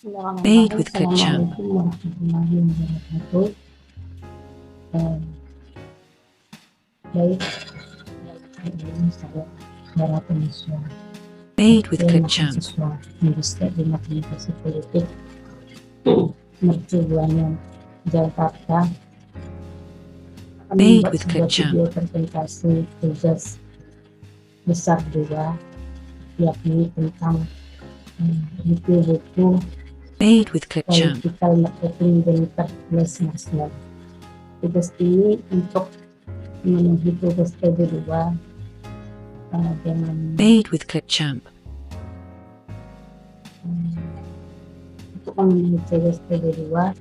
Made Bismillahirrahmanirrahim. with ketchup. Assalamualaikum warahmatullahi wabarakatuh. Eh, Baik, ini saya para penyesuaian Made with ketchup. mahasiswa Magister di Komunikasi Politik Mercu Buana Jakarta akan Made membuat with sebuah ketchup. video presentasi tugas besar 2, yakni tentang buku-buku Made with ketchup. political marketing Jennifer Nasional. Tugas ini untuk memenuhi tugas kedua dengan Made with ketchup. untuk memenuhi tugas kedua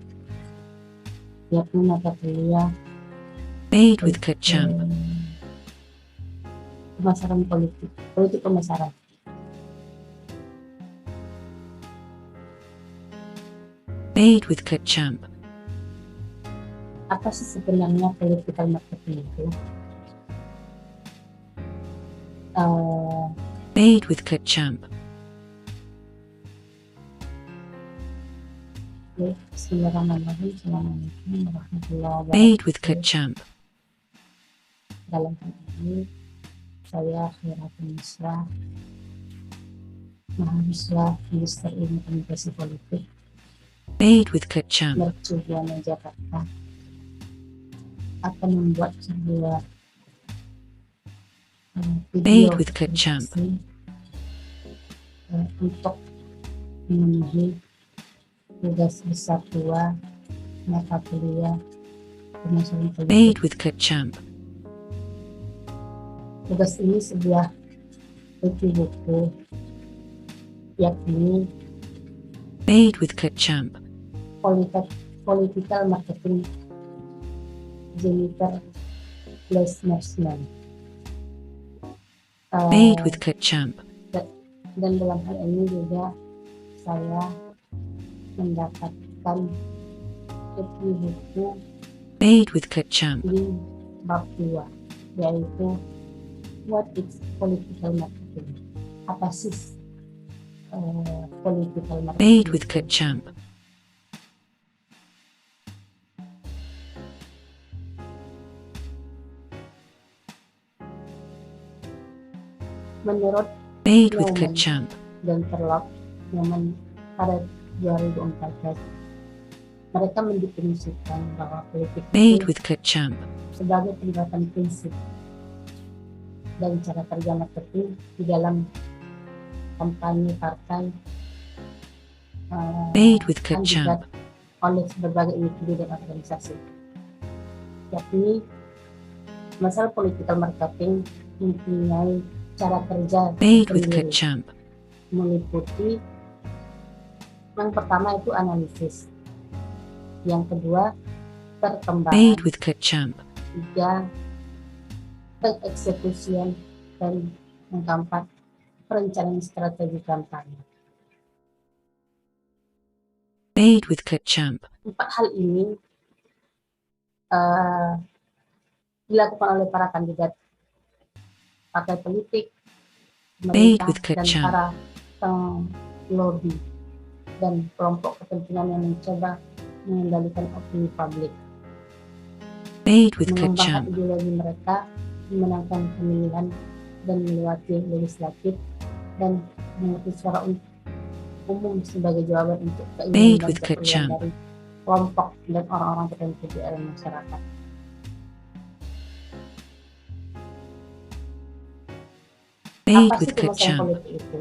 yakni mata kuliah Made with ketchup. pemasaran politik pemasaran. Made with ketchup. Apa sih sebenarnya political marketing itu? Made with ketchup. Bismillahirrahmanirrahim. Assalamualaikum warahmatullahi wabarakatuh. Made with ketchup. Dalam hal ini saya Khairatun Nisra, mahasiswa Magister Ilmu Komunikasi Politik Made with ketchup. Mercu Buana Jakarta akan membuat sebuah video Made with ketchup. presentasi, untuk memenuhi tugas besar 2 mata kuliah pemasaran politik. Made with ketchup. Tugas ini sebuah buku yakni Made with ketchup. Political Marketing Jennifer Nasional. Made with ketchup. Dan dalam hal ini juga saya mendapatkan buku Made with ketchup. di bab 2, yaitu What is Political Marketing? Apa sih political marketing? Made with ketchup. Menurut Made with Newman ketchup. dan Terlock Newman pada 2014, mereka mendefinisikan bahwa politik Made itu with ketchup. sebagai penerapan prinsip dan cara kerja marketing di dalam kampanye partai Made with kandidat ketchup. oleh berbagai individu dan organisasi. Yakni masalah political marketing mempunyai cara kerja Made with tersendiri, ketchup. meliputi yang pertama itu analisis, yang kedua perkembangan, Made with ketchup. 3 pengeksekusian, dan yang keempat perencanaan strategi kampanye. Made with ketchup. 4 hal ini dilakukan oleh para kandidat partai politik, Made pemerintah, with dan ketchup. para lobby dan kelompok kepentingan yang mencoba mengendalikan opini publik, Made with mengembangkan ketchup. ideologi mereka, memenangkan pemilihan dan melewati legislatif, dan mengerti suara umum sebagai jawaban untuk Made keinginan dan with keperluan ketchup. dari kelompok dan orang-orang tertentu di dalam masyarakat. Made Apa sih with pemasaran ketchup. politik itu?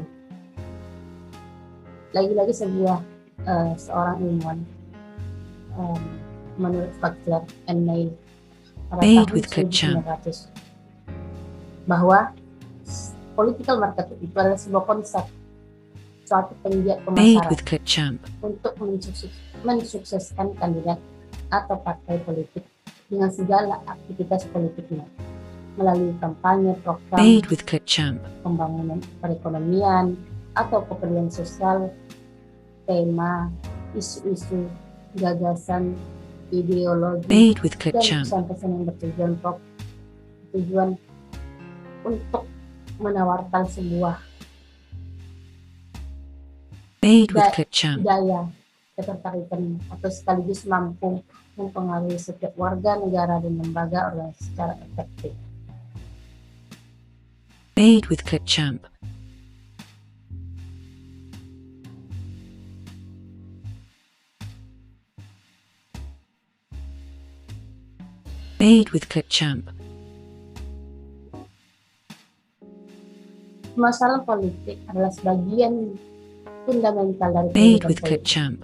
Lagi-lagi sebuah seorang ilmuwan menurut Butler and May pada Made tahun with ketchup. 1900 bahwa political marketing itu adalah sebuah konsep suatu penggiat Made pemasaran with ketchup. untuk mensukseskan kandidat atau partai politik dengan segala aktivitas politiknya melalui kampanye, program, Made with ketchup. pembangunan perekonomian atau kepedulian sosial, tema, isu-isu, gagasan, ideologi, Made with dan ketchup. pesan-pesan yang bertujuan untuk menawarkan sebuah Made with Kecamp. daya ketertarikan atau sekaligus mampu mempengaruhi setiap warga negara dan lembaga organisasi secara efektif. Made with Kecamp. Made with Kecamp. Masalah politik adalah sebagian fundamental dari Made kehidupan with politik. Kecamp.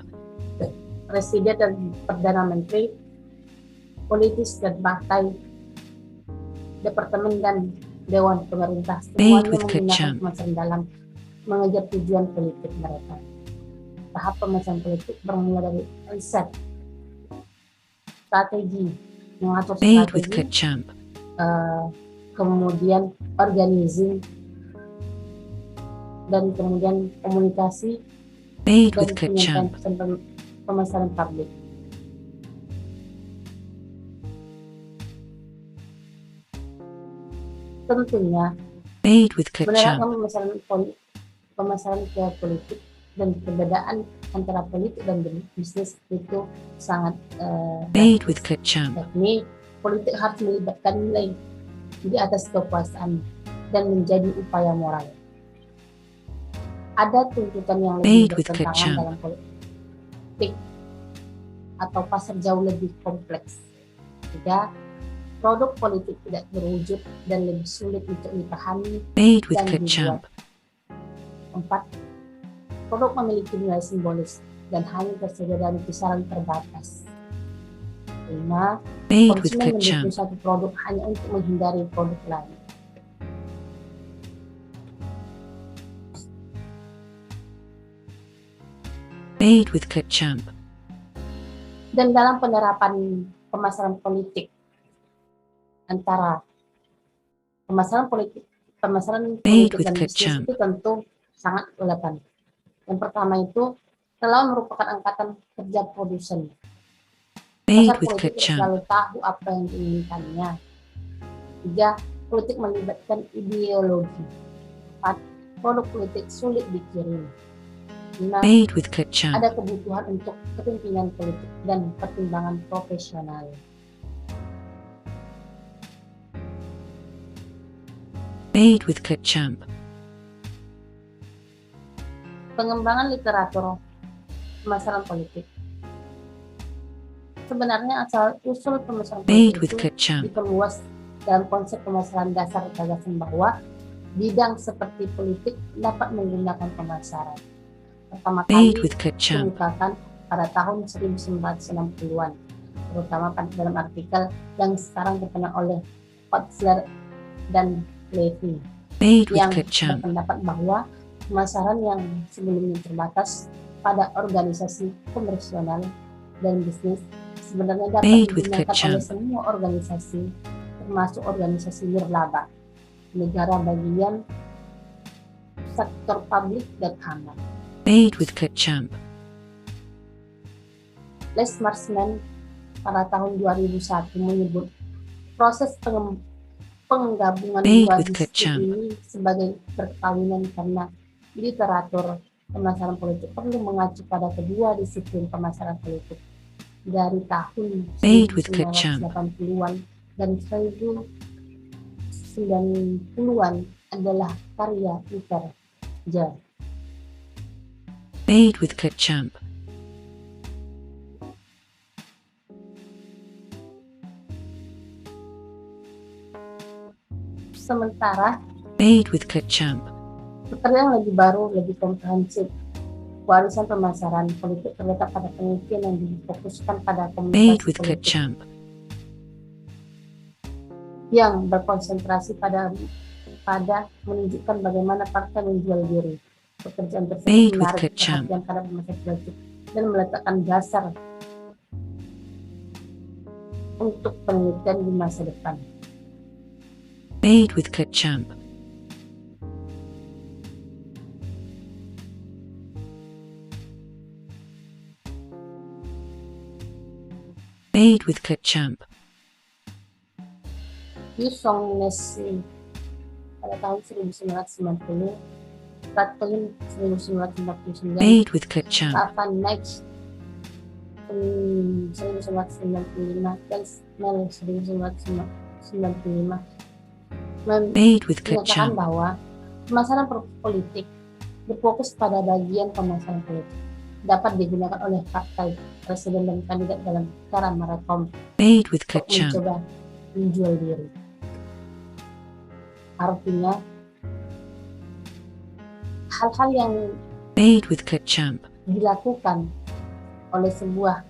Presiden dan Perdana Menteri, politis dan partai, departemen dan dewan pemerintah semuanya with menggunakan Kecamp. pemasaran dalam mengejar tujuan politik mereka. Tahap pemasaran politik bermula dari riset, strategi, mengatur Made with strategi, Kecamp. kemudian organizing, dan kemudian komunikasi Made dan with penyampaian Kecamp. pesan pemasaran publik. Tentunya Made with menerapkan Kecamp. pemasaran ke politik dan perbedaan antara politik dan bisnis itu sangat Made with Kecamp. yakni politik harus melibatkan nilai di atas kekuasaan dan menjadi upaya moral. Ada tuntutan yang lebih Made with bertentangan Kecamp. dalam politik atau pasar jauh lebih kompleks. 3. Produk politik tidak berwujud dan lebih sulit untuk dipahami Made with dan Kecamp. dibuat. 4. Produk memiliki nilai simbolis dan hanya tersedia dalam kisaran terbatas. 5. Made with Konsumen mendukung Kecamp. satu produk hanya untuk menghindari produk lain. Made with Kecamp. Dan dalam penerapan pemasaran politik antara pemasaran politik Made with dan bisnis Kecamp. itu tentu sangat relevan. Yang pertama itu relawan merupakan angkatan kerja produsen. Made Pasar with politik tidak Kecamp. selalu tahu apa yang diinginkannya. 3. Politik melibatkan ideologi. 4. Produk politik sulit dikirim. 5. Made with Kecamp. Ada kebutuhan untuk kepentingan politik dan pertimbangan profesional. Made with Kecamp. Pengembangan literatur pemasaran politik. Sebenarnya asal usul pemasaran Made politik with itu Kecamp. diperluas dalam konsep pemasaran dasar gagasan bahwa bidang seperti politik dapat menggunakan pemasaran. Pertama kali Made with Kecamp. dikemukakan pada tahun 1960-an, terutama dalam artikel yang sekarang dikenal oleh Kotzler dan Levy, Made with yang Kecamp. berpendapat bahwa pemasaran yang sebelumnya terbatas pada organisasi komersial dan bisnis sebenarnya dapat Made with digunakan oleh Kecamp. semua organisasi, termasuk organisasi nirlaba, negara bagian, sektor publik, dan aman. Made with Kecamp. Les Marsman pada tahun 2001 menyebut proses penggabungan Made dua with disiplin Kecamp. ini sebagai perkawinan karena literatur pemasaran politik perlu mengacu pada kedua disiplin pemasaran politik dari tahun Made with Kecamp. 1980-an dan 1990-an adalah karya Peter J. Made with Kecamp. Sementara Made with Kecamp. karya yang lebih baru, lebih komprehensif, warisan pemasaran politik terletak pada penelitian yang difokuskan pada Made komunikasi with politik Kecamp. yang berkonsentrasi pada menunjukkan bagaimana partai menjual diri. Pekerjaan tersebut Made with menarik Kecamp. perhatian pada pemasaran politik dan meletakkan dasar untuk penelitian di masa depan. Made with Kecamp. Made with Kecamp. Yu Song Nesli pada tahun 1990 tahun 1999 Made with Clipchamp. apa next 1995 dan Mel 1995 Made with menyatakan Clipchamp. bahwa pemasaran politik berfokus pada bagian pemasaran politik dapat digunakan oleh partai, presiden, dan kandidat dalam cara merekom Made with untuk Clipchamp. mencoba menjual diri. Artinya, hal-hal yang Made with Clipchamp. dilakukan oleh sebuah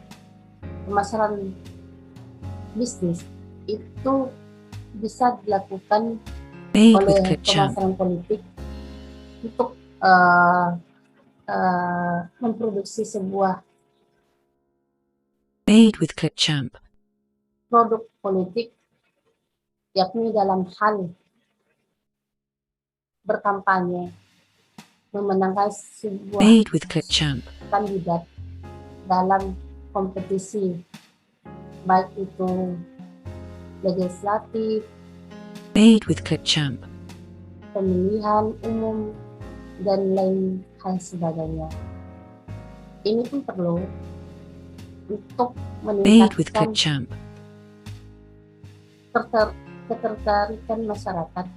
pemasaran bisnis itu bisa dilakukan Made oleh with Clipchamp. pemasaran politik untuk memproduksi sebuah Made with Clipchamp. produk politik, yakni dalam hal berkampanye, memenangkan sebuah Made with Clipchamp. kandidat dalam kompetisi, baik itu legislatif, Made with Clipchamp. pemilihan umum, dan lain hal sebagainya. Ini pun perlu untuk Made with meningkatkan Clipchamp. ketertarikan masyarakat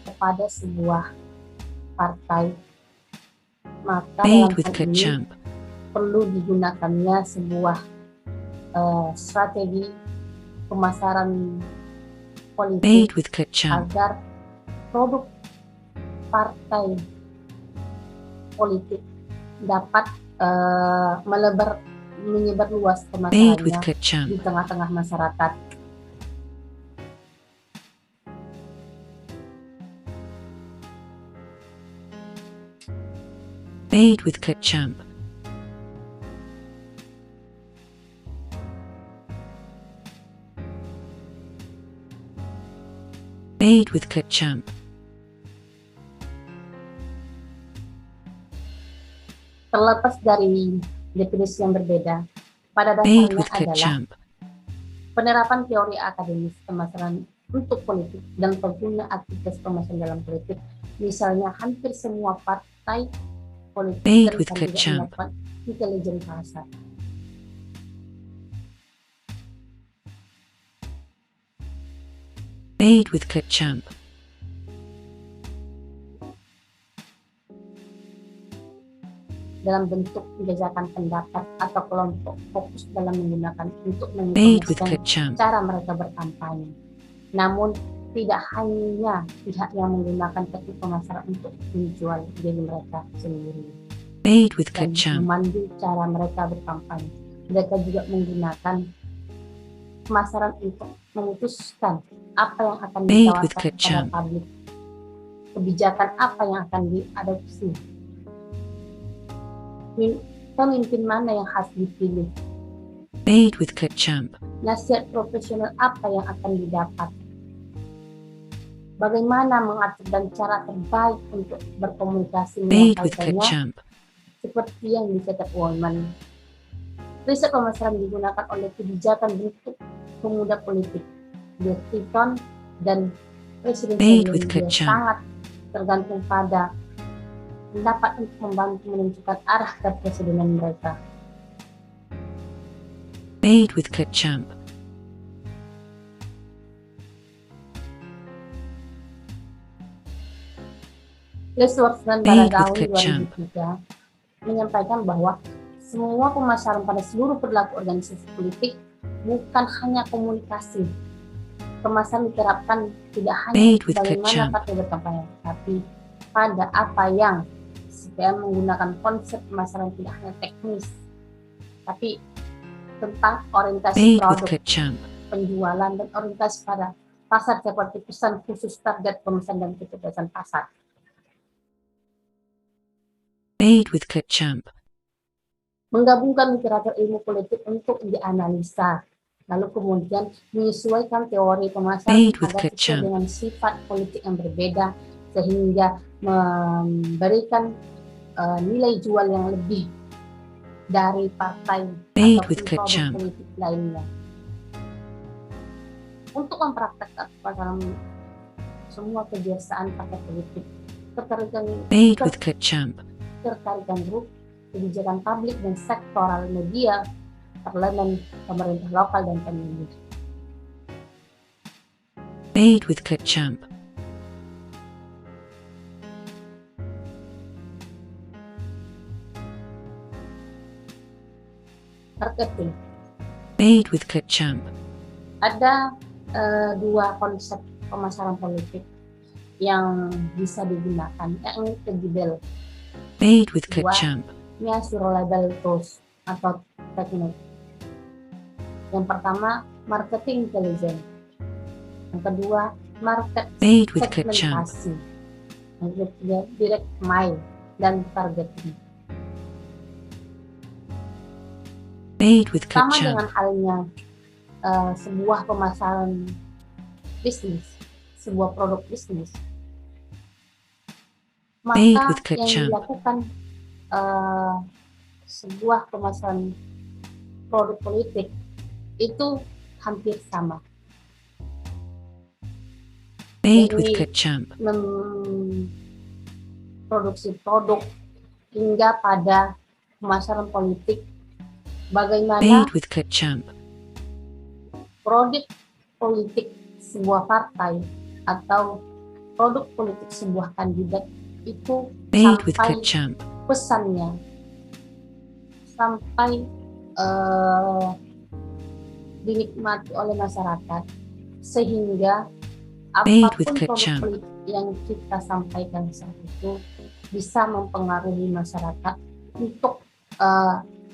kepada sebuah partai. Maka dalam Made with hal ini Clipchamp. perlu digunakannya sebuah strategi pemasaran politik Made with Clipchamp. agar produk partai politik dapat menyebar luas Made with pemasarannya Clipchamp. di tengah-tengah masyarakat. Made with Clipchamp. Made with Clipchamp. Terlepas dari definisi yang berbeda, pada Made dasarnya with adalah Clipchamp. penerapan teori akademis pemasaran untuk politik dan pengguna aktivitas pemasaran dalam politik. Misalnya, hampir semua partai politik Made dan with kandidat Clipchamp. melakukan intelijen pasar. Made with Clipchamp. Dalam bentuk penjajakan pendapat atau kelompok fokus dalam menggunakan untuk Made with menginformasikan Clipchamp. cara mereka berkampanye. Namun, tidak hanya pihak yang menggunakan teknik pemasaran untuk menjual diri mereka sendiri Made with dan Clipchamp. memandu cara mereka berkampanye. Mereka juga menggunakan pemasaran untuk memutuskan apa yang akan Made with ditawarkan kepada Clipchamp. publik, kebijakan apa yang akan diadopsi, pemimpin mana yang harus dipilih, Made with Clipchamp. nasihat profesional apa yang akan didapat, bagaimana mengatur dan cara terbaik untuk berkomunikasi Made with menyampaikannya, Clipchamp. seperti yang dicatat Wallman. Riset pemasaran digunakan oleh kebijakan bentuk pemuda politik, Bill Clinton dan Presiden Made with sebelumnya Clipchamp. sangat tergantung pada pendapat untuk membantu menentukan arah kepresidenan mereka. Made with Clipchamp. Lesworth dan Made with Baradawi Clipchamp. 2003 menyampaikan bahwa semua pemasaran pada seluruh perilaku organisasi politik bukan hanya komunikasi. Pemasaran diterapkan tidak hanya Made with bagaimana Clipchamp. partai berkampanye, tapi pada apa yang CPM menggunakan konsep pemasaran tidak hanya teknis, tapi tentang orientasi Made with produk, Clipchamp. penjualan, dan orientasi pada pasar seperti pesan khusus, target pemesan, dan kecerdasan pasar. Made with Clipchamp. Menggabungkan literatur ilmu politik untuk dianalisa, lalu kemudian menyesuaikan teori pemasaran Made with agar sesuai Clipchamp. dengan sifat politik yang berbeda, sehingga memberikan nilai jual yang lebih dari partai Made ataupun with produk Clipchamp. politik lainnya. Untuk mempraktekkan pemasaran semua kebiasaan partai politik, Made with Clipchamp. ketertarikan grup, kebijakan publik dan sektoral media, parlemen, pemerintah lokal dan pemilih. Made with Clipchamp. Marketing. Made with Clipchamp. Ada dua konsep pemasaran politik yang bisa digunakan, yakni tangible, Made with dua, Clipchamp. measurable tools atau teknik. Yang pertama, marketing intelligence. Yang kedua, market Made with Clipchamp. segmentasi. Yang ketiga, direct mail dan targeting. Made with Sama Clipchamp. dengan halnya sebuah pemasaran bisnis, sebuah produk bisnis, Made maka with yang Clipchamp. dilakukan sebuah pemasaran produk politik itu hampir sama, Made with Jadi, Clipchamp. memproduksi produk hingga pada pemasaran politik, bagaimana Made with Clipchamp. produk politik sebuah partai atau produk politik sebuah kandidat itu Made with sampai Clipchamp. pesannya, sampai dinikmati oleh masyarakat, sehingga Made with apapun produk Clipchamp. politik yang kita sampaikan saat itu bisa mempengaruhi masyarakat untuk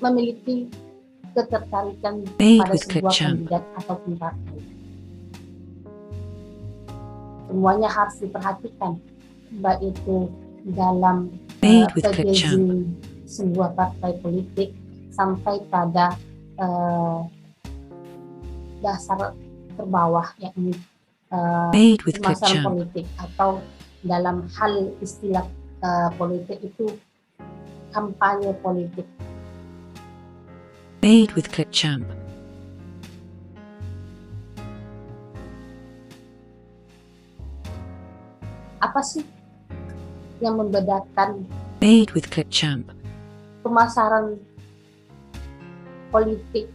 memiliki ketertarikan Made pada with sebuah Clipchamp. kandidat ataupun partai. Semuanya harus diperhatikan, baik itu dalam Made with packaging Clipchamp. sebuah partai politik sampai pada dasar terbawah, yakni Made with pemasaran Clipchamp. politik, atau dalam hal istilah politik itu kampanye politik. Made with Clipchamp. Apa sih yang membedakan Made with Clipchamp. pemasaran politik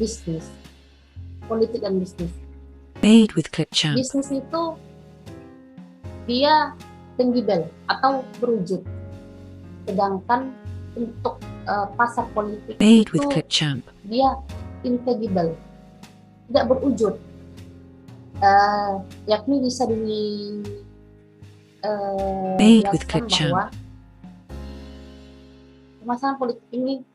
bisnis, politik dan bisnis? Made with Clipchamp. Bisnis itu dia tangible atau berwujud, sedangkan untuk pasar politik Made with itu Clipchamp. dia intangible, tidak berwujud, yakni bisa Made with dijelaskan Clipchamp. bahwa pemasaran politik ini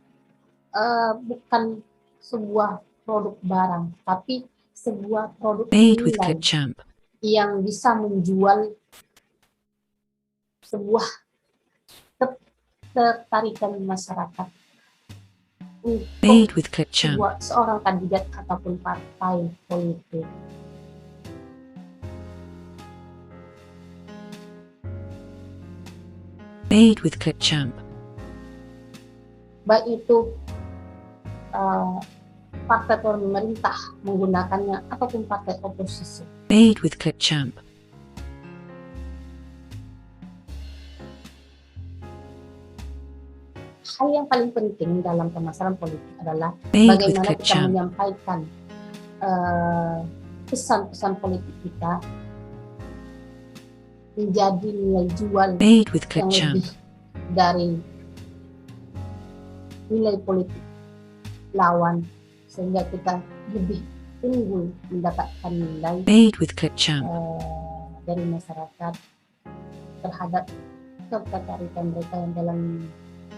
bukan sebuah produk barang, tapi sebuah produk Made with nilai Clipchamp. yang bisa menjual sebuah ketertarikan masyarakat untuk Made with Clipchamp. seorang kandidat ataupun partai politik. Made with Clipchamp. Baik itu partai pemerintah menggunakannya ataupun partai oposisi. Made with Clipchamp. Hal yang paling penting dalam pemasaran politik adalah Made with bagaimana kita Clipchamp. menyampaikan pesan-pesan politik kita menjadi nilai jual Made with yang Clipchamp. lebih dari nilai politik lawan, sehingga kita lebih unggul mendapatkan nilai Made with Clipchamp. dari masyarakat terhadap ketertarikan mereka yang dalam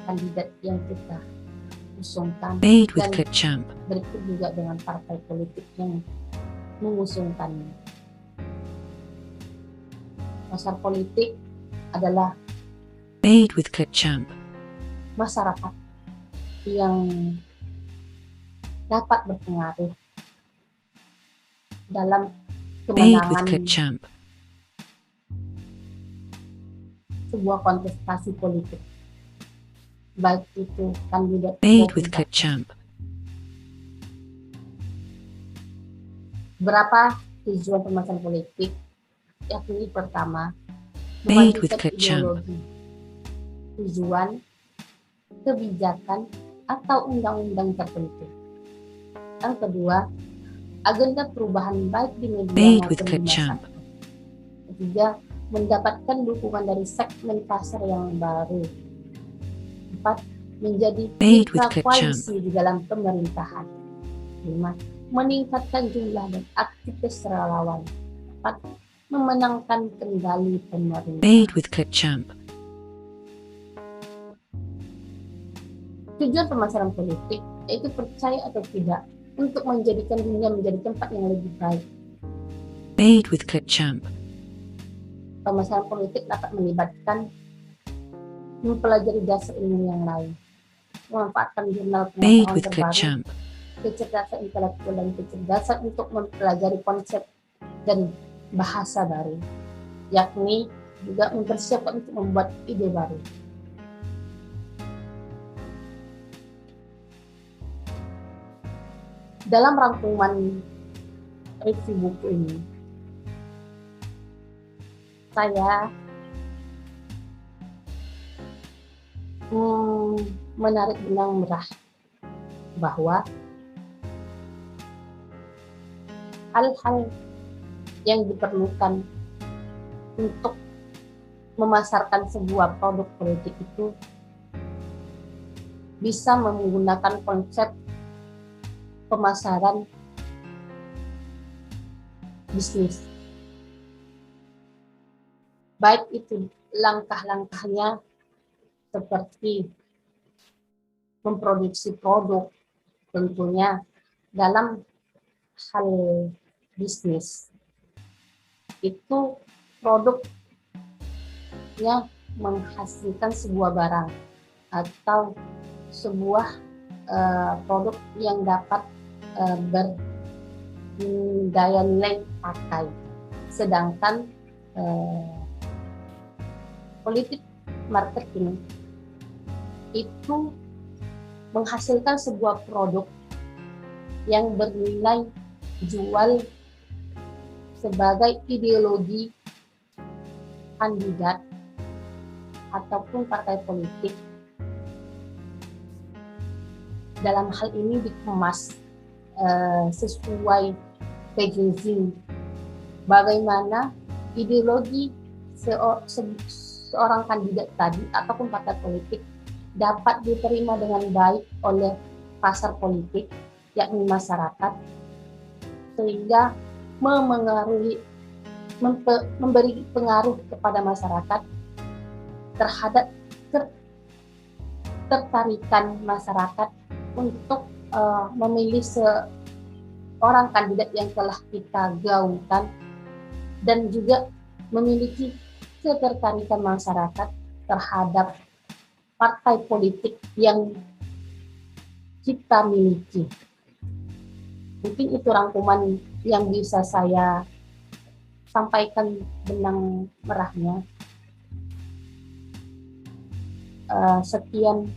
kandidat yang kita usungkan, Made with dan Clipchamp. berikut juga dengan partai politik yang mengusungkannya. Pasar politik adalah Made with Clipchamp. masyarakat yang dapat berpengaruh dalam Made with kemenangan Clipchamp. sebuah kontestasi politik, baik itu kandidat Made maupun with partai. Clipchamp. Berapa tujuan pemasaran politik? Yakni pertama, Made with memajukan Clipchamp. ideologi, tujuan, kebijakan, atau undang-undang tertentu. Yang kedua, agenda perubahan baik di media Made with maupun di Clipchamp. masyarakat. Ketiga, mendapatkan dukungan dari segmen pasar yang baru. Empat, menjadi Made with mitra Clipchamp. koalisi di dalam pemerintahan. Lima, meningkatkan jumlah dan aktivitas relawan. Empat, memenangkan kendali pemerintah. Made with Clipchamp. Tujuan pemasaran politik yaitu percaya atau tidak untuk menjadikan dunia menjadi tempat yang lebih baik. Made with Clipchamp. Pemasaran politik dapat melibatkan mempelajari dasar ilmu yang lain, memanfaatkan jurnal Made pengetahuan with terbaru, Clipchamp. kecerdasan intelektual dan kecerdasan untuk mempelajari konsep dan bahasa baru, yakni juga mempersiapkan untuk membuat ide baru. Dalam rangkuman review buku ini, saya menarik benang merah bahwa hal-hal yang diperlukan untuk memasarkan sebuah produk politik itu bisa menggunakan konsep pemasaran bisnis. Baik itu langkah-langkahnya seperti memproduksi produk, tentunya dalam hal bisnis itu produknya menghasilkan sebuah barang atau sebuah produk yang dapat berdaya nilai pakai, sedangkan politik marketing itu menghasilkan sebuah produk yang bernilai jual sebagai ideologi kandidat ataupun partai politik. Dalam hal ini dikemas sesuai packaging, bagaimana ideologi seorang kandidat tadi ataupun partai politik dapat diterima dengan baik oleh pasar politik, yakni masyarakat, sehingga memberi pengaruh kepada masyarakat terhadap ketertarikan masyarakat untuk memilih seorang kandidat yang telah kita gaungkan, dan juga memiliki ketertarikan masyarakat terhadap partai politik yang kita miliki. Mungkin itu rangkuman yang bisa saya sampaikan benang merahnya. Sekian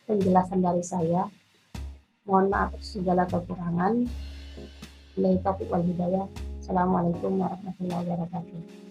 penjelasan dari saya. Mohon maaf atas segala kekurangan. Billahi taufiq wal hidayah. Assalamualaikum warahmatullahi wabarakatuh.